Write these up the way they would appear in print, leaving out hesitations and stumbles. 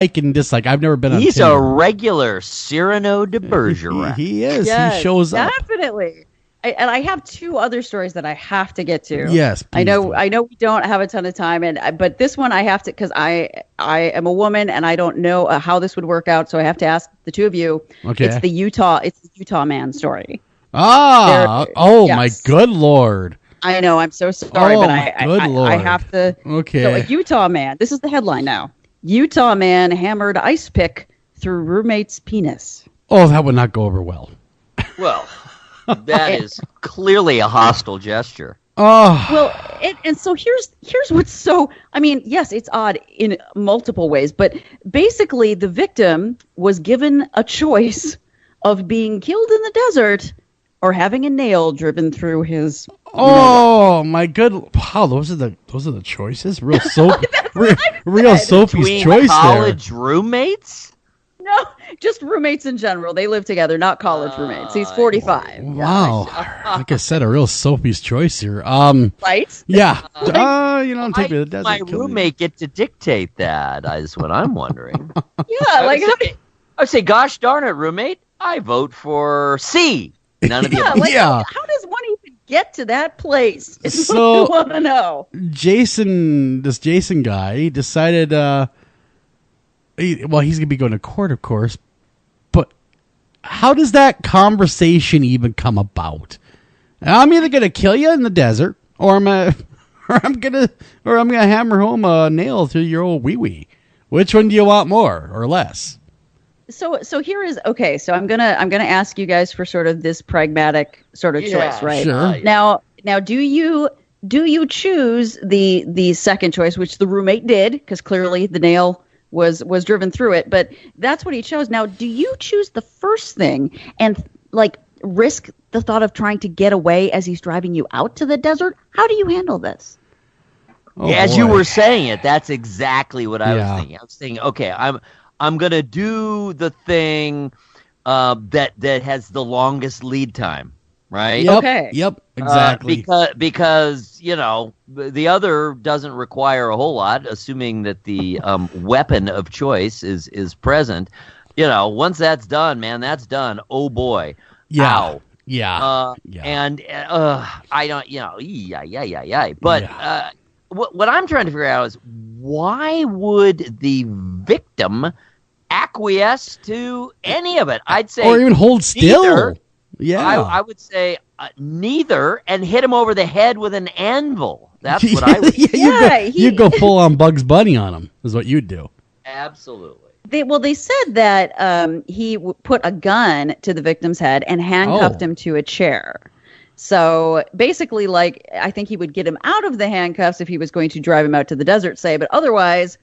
like and dislike. I've never been on He's Tinder. a regular Cyrano de Bergerac. He is. Yes, he shows up. Definitely. And I have two other stories that I have to get to. Yes, I know. do. I know we don't have a ton of time, but this one I have to, because I am a woman and I don't know how this would work out, so I have to ask the two of you. Okay. It's the Utah man story. My good Lord. I know. I'm so sorry, but Lord. I have to. Okay. So a Utah man. This is the headline now. Utah man hammered ice pick through roommate's penis. Oh, that would not go over well. Well, that is clearly a hostile gesture. Oh. Well, and so here's what's so. I mean, yes, it's odd in multiple ways, but basically, the victim was given a choice of being killed in the desert or having a nail driven through his. Oh my good! Wow, those are the choices. Real soap, real Sophie's Between choice college roommates? No, just roommates in general. They live together, not college roommates. He's 45. there. Wow, like I said, a real Sophie's choice here. Right? Yeah. Take me to the desert. My kill me. roommate get to dictate that? Is what I'm wondering. Yeah, I would say, gosh darn it, roommate, I vote for C. None of the above. Yeah. How does one even get to that place? Is So- what I want to know. This Jason guy, he decided, he's going to be going to court, of course, but how does that conversation even come about? I'm either going to kill you in the desert, or I'm gonna hammer home a nail through your old wee-wee. Which one do you want more or less? So here is okay. So I'm gonna ask you guys for sort of this pragmatic sort of choice, right? Sure. Now, do you choose the second choice, which the roommate did, because clearly the nail was driven through it, but that's what he chose. Now, do you choose the first thing and like risk the thought of trying to get away as he's driving you out to the desert? How do you handle this? Oh, As you boy. were saying it, that's exactly what I was Yeah. thinking. I was thinking, okay, I'm gonna do the thing that has the longest lead time, right? Yep, Okay. Yep. Exactly. Because the other doesn't require a whole lot, assuming that the weapon of choice is present. Once that's done, man, that's done. Oh boy, Yeah. ow. Yeah. And I don't, yeah. But what I'm trying to figure out is why would the victim acquiesce to any of it? I'd say, or even hold still. neither. Yeah. I would say neither, and hit him over the head with an anvil. That's what I would. You go full on Bugs Bunny on him, is what you'd do. Absolutely. They said that he put a gun to the victim's head and handcuffed him to a chair. So basically, I think he would get him out of the handcuffs if he was going to drive him out to the desert, say. But otherwise,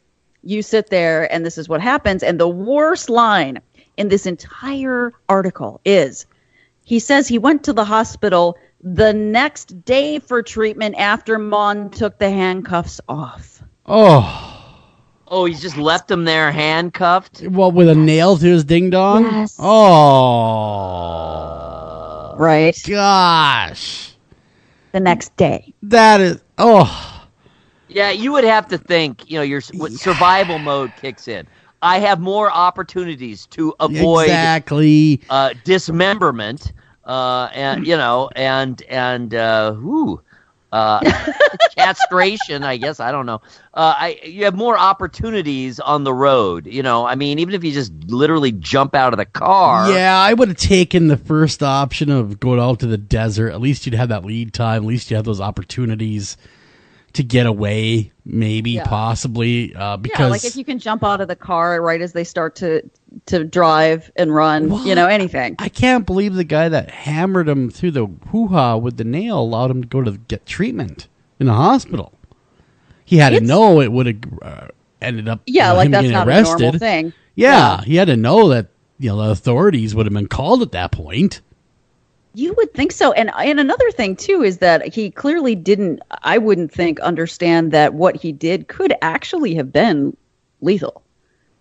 you sit there and this is what happens. And the worst line in this entire article is, he says he went to the hospital the next day for treatment after Mon took the handcuffs off. Oh, he's just left him there handcuffed? Well, with a nail to his ding dong? Yes. Oh. Right. Gosh. The next day. That is. Oh. Yeah, you would have to think, your survival mode kicks in. I have more opportunities to avoid Exactly. Dismemberment, castration, I guess. I don't know. You have more opportunities on the road. Even if you just literally jump out of the car. Yeah, I would have taken the first option of going out to the desert. At least you'd have that lead time. At least you have those opportunities to get away, maybe, possibly. Because like if you can jump out of the car right as they start to drive and run, anything. I can't believe the guy that hammered him through the hoo-ha with the nail allowed him to go to get treatment in the hospital. He had to know it would have ended up him that's getting not arrested. a normal thing. Yeah, he had to know that the authorities would have been called at that point. You would think so. And another thing, too, is that he clearly didn't, I wouldn't think, understand that what he did could actually have been lethal.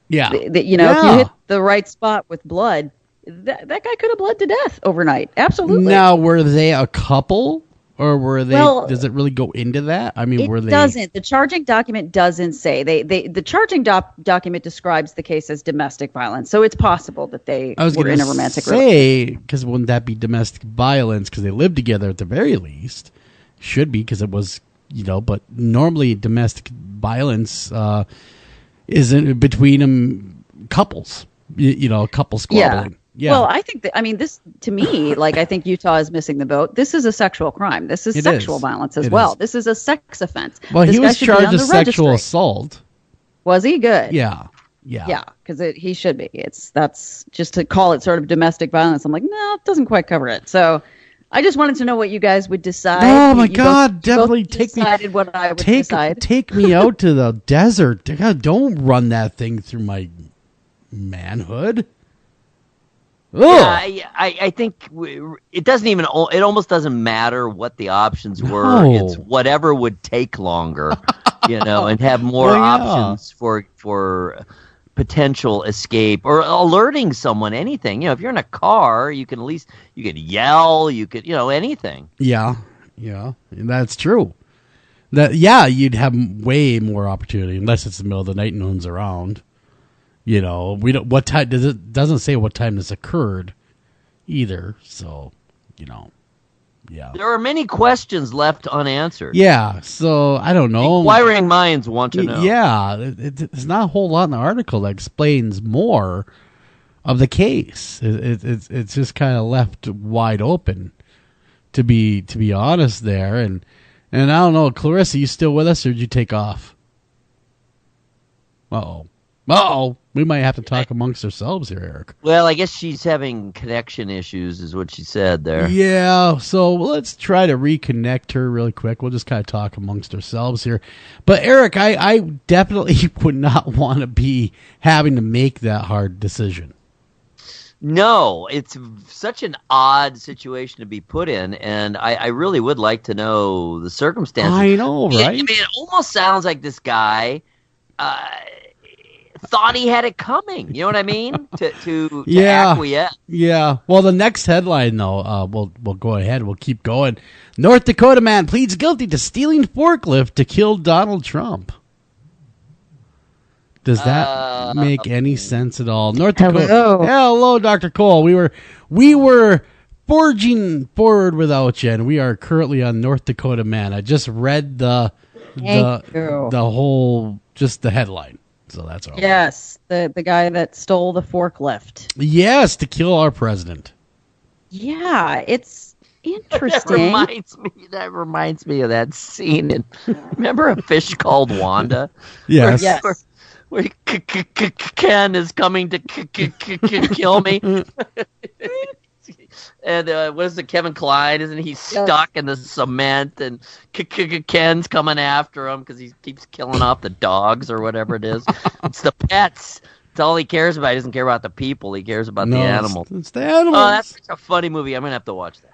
Yeah. If you hit the right spot with blood, that guy could have bled to death overnight. Absolutely. Now, were they a couple? Or were they? Well, does it really go into that? I mean, were they? It doesn't. The charging document doesn't say. The charging document describes the case as domestic violence. So it's possible that they I was were going in a to romantic say, because wouldn't that be domestic violence? Because they lived together at the very least. Should be, because it was, but normally domestic violence isn't between couples, couples squabbling. Yeah. Well, I think this to me, I think Utah is missing the boat. This is a sexual crime. This is sexual violence as well. This is a sex offense. Well, this he was charged with sexual registry. assault. Was he? Good. Yeah. Yeah, because he should be. That's just to call it sort of domestic violence. I'm like, no, it doesn't quite cover it. So I just wanted to know what you guys would decide. Oh my God! Definitely decided what I would decide. Take me out to the desert. God, don't run that thing through my manhood. Yeah, I think it doesn't even. It almost doesn't matter what the options were. No. It's whatever would take longer, and have more options for potential escape or alerting someone. Anything, if you're in a car, you can yell, you could, anything. Yeah, that's true. You'd have way more opportunity unless it's the middle of the night and no one's around. We don't. What time doesn't say what time this occurred, either. So, yeah. There are many questions left unanswered. Yeah. So I don't know. Inquiring minds want to know. Yeah, there's not a whole lot in the article that explains more of the case. It's just kind of left wide open, to be honest there. And I don't know, Clarissa, you still with us, or did you take off? Uh-oh. We might have to talk amongst ourselves here, Eric. Well, I guess she's having connection issues, is what she said there. Yeah, so let's try to reconnect her really quick. We'll just kind of talk amongst ourselves here. But, Eric, I definitely would not want to be having to make that hard decision. No, it's such an odd situation to be put in, and I really would like to know the circumstances. I know, right? I mean, it almost sounds like this guy thought he had it coming. You know what I mean? To acquiesce. Yeah. Well, the next headline, though, we'll go ahead. We'll keep going. North Dakota man pleads guilty to stealing forklift to kill Donald Trump. Does that make any sense at all? North Dakota. Hello, Dr. Cole. We were forging forward without you, and we are currently on North Dakota man. I just read the whole, just the headline. So that's all. Yes, the guy that stole the forklift. Yes, to kill our president. Yeah, it's interesting. That reminds me of that scene. Remember A Fish Called Wanda? Yes. Where Ken is coming to kill me. And what is it, Kevin Kline? Isn't he stuck in the cement? And Ken's coming after him because he keeps killing off the dogs or whatever it is. It's the pets. It's all he cares about. He doesn't care about the people. He cares about the animals. It's the animals. Oh, that's such a funny movie. I'm going to have to watch that.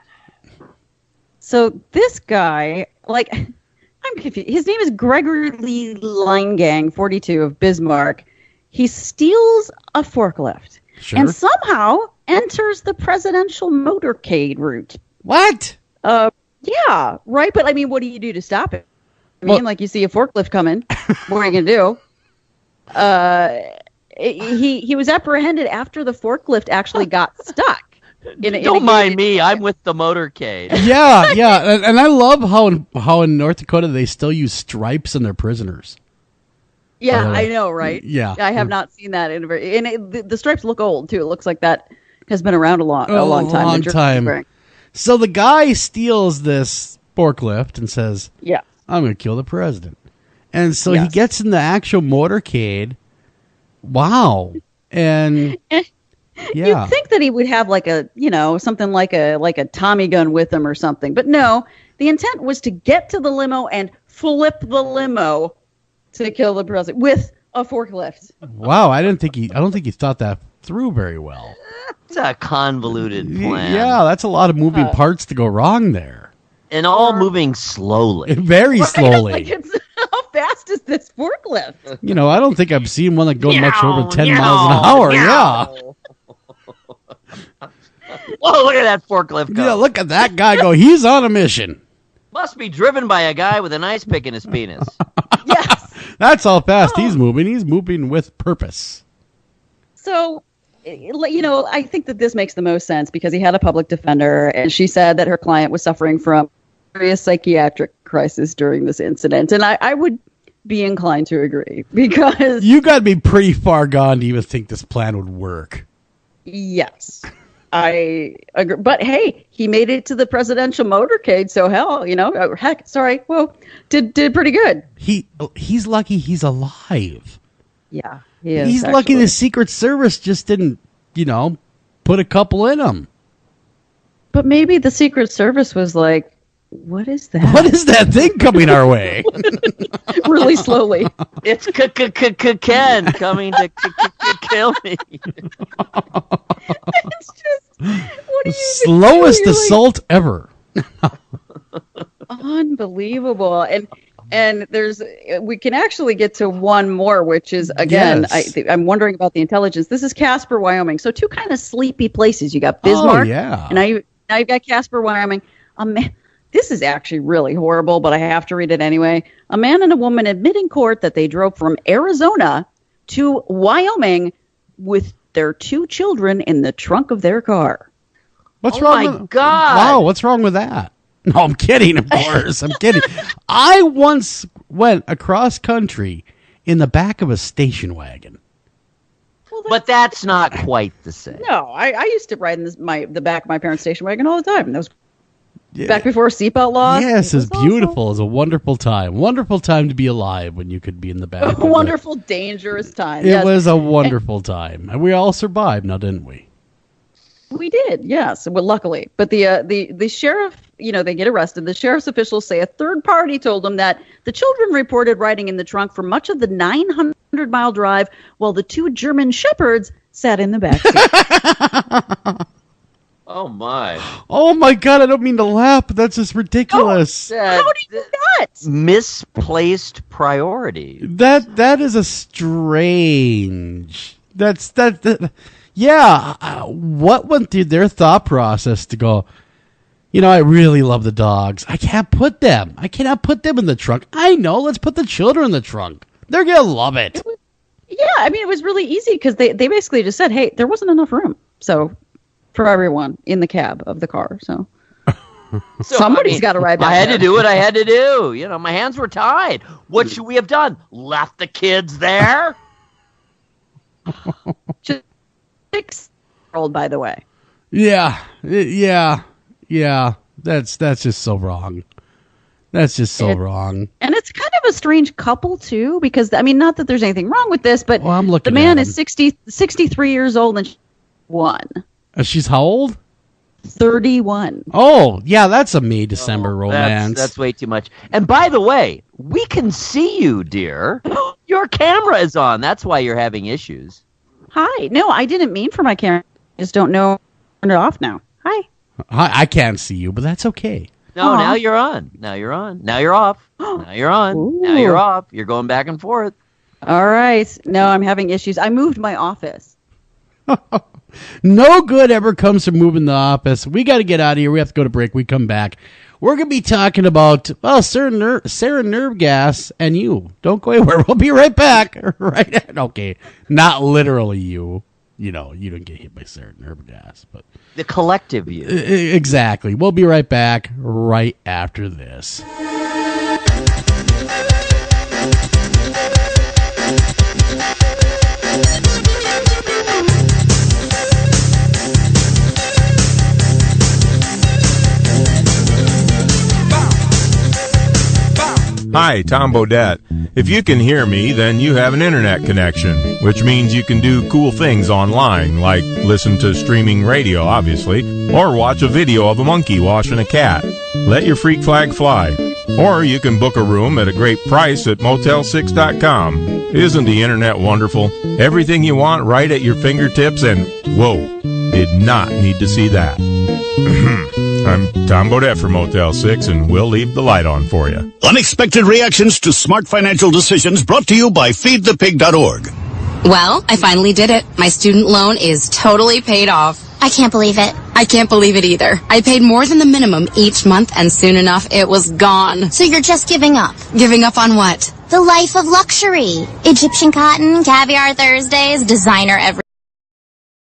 So this guy, I'm confused. His name is Gregory Lee Linegang, 42, of Bismarck. He steals a forklift. Sure. And somehow enters the presidential motorcade route. What? Yeah, right. But I mean, what do you do to stop it? You see a forklift coming. What are you gonna do? He was apprehended after the forklift actually got stuck. Don't mind me. I'm with the motorcade. Yeah, and I love how in North Dakota they still use stripes in their prisoners. Yeah, I know, right? Yeah, I have not seen that the stripes look old too. It looks like that has been around a long time. So the guy steals this forklift and says, "Yeah, I'm going to kill the president." And so he gets in the actual motorcade. Wow, and you'd think that he would have something like a Tommy gun with him or something, but no. The intent was to get to the limo and flip the limo to kill the president with a forklift. Wow, I don't think he thought that through very well. It's a convoluted plan. Yeah, that's a lot of moving parts to go wrong there. And all moving slowly. Very slowly. How fast is this forklift? I don't think I've seen one that goes much over 10 miles an hour. Yeah. Whoa, look at that forklift go. Yeah, look at that guy go. He's on a mission. Must be driven by a guy with an ice pick in his penis. Yes. That's how fast he's moving. He's moving with purpose. So, I think that this makes the most sense because he had a public defender, and she said that her client was suffering from serious psychiatric crisis during this incident. And I would be inclined to agree because... You got to be pretty far gone to even think this plan would work. Yes. I agree. But hey, he made it to the presidential motorcade, so did pretty good. He's lucky he's alive. Yeah, he is. He's lucky the Secret Service just didn't, put a couple in him. But maybe the Secret Service was like, what is that? What is that thing coming our way? Really slowly. It's Ken coming to kill me. It's just, what do you slowest assault ever. Unbelievable. And we can actually get to one more, which is, again, yes. I'm wondering about the intelligence. This is Casper, Wyoming. So two kind of sleepy places. You got Bismarck. Oh, yeah. And now you've got Casper, Wyoming. This is actually really horrible, but I have to read it anyway. A man and a woman admit in court that they drove from Arizona to Wyoming with their 2 children in the trunk of their car. What's wrong? Oh, my God. Wow, what's wrong with that? No, I'm kidding, of course. I'm kidding. I once went across country in the back of a station wagon. But that's not quite the same. No, I used to ride in the back of my parents' station wagon all the time. That was back before seatbelt laws. Yes, it's beautiful. Awesome. It's a wonderful time. Wonderful time to be alive when you could be in the back. A wonderful, dangerous time. It was a wonderful time. And we all survived now, didn't we? We did, yes. Well, luckily. But the sheriff, they get arrested. The sheriff's officials say a third party told them that the children reported riding in the trunk for much of the 900-mile drive while the 2 German shepherds sat in the back seat. Oh, my. Oh, my God. I don't mean to laugh, but that's just ridiculous. How do you do that? Misplaced priority. That is a strange... Yeah, what went through their thought process to go, I really love the dogs. I cannot put them in the trunk. I know, let's put the children in the trunk. They're going to love it. It was really easy because they basically just said, hey, there wasn't enough room. So, for everyone in the cab of the car. So somebody's got to ride back. I had to do what I had to do. My hands were tied. What should we have done? Left the kids there? Just 6-year-old, by the way. Yeah. That's just so wrong. That's just so wrong. And it's kind of a strange couple too, because not that there's anything wrong with this, but the man is 63 years old and she's 1. She's how old? 31. Oh, yeah, that's a May December romance. That's way too much. And by the way, we can see you, dear. Your camera is on. That's why you're having issues. Hi. No, I didn't mean for my camera. I just don't know. Turn it off now. Hi. I can't see you, but that's okay. No, now you're on. Now you're on. Now you're off. Now you're on. Ooh. Now you're off. You're going back and forth. All right. No, I'm having issues. I moved my office. No good ever comes from moving the office. We got to get out of here. We have to go to break. We come back. We're going to be talking about, Sarin nerve gas and you. Don't go anywhere. We'll be right back. Okay. Not literally you. You don't get hit by Sarin nerve gas, but the collective you. Exactly. We'll be right back right after this. Hi, Tom Bodette. If you can hear me, then you have an internet connection, which means you can do cool things online, like listen to streaming radio, obviously, or watch a video of a monkey washing a cat. Let your freak flag fly. Or you can book a room at a great price at Motel6.com. Isn't the internet wonderful? Everything you want right at your fingertips, and whoa, did not need to see that. I'm Tom Bodette for Motel 6, and we'll leave the light on for you. Unexpected reactions to smart financial decisions brought to you by feedthepig.org. Well, I finally did it. My student loan is totally paid off. I can't believe it. I can't believe it either. I paid more than the minimum each month, and soon enough, it was gone. So you're just giving up? Giving up on what? The life of luxury. Egyptian cotton, caviar Thursdays, designer every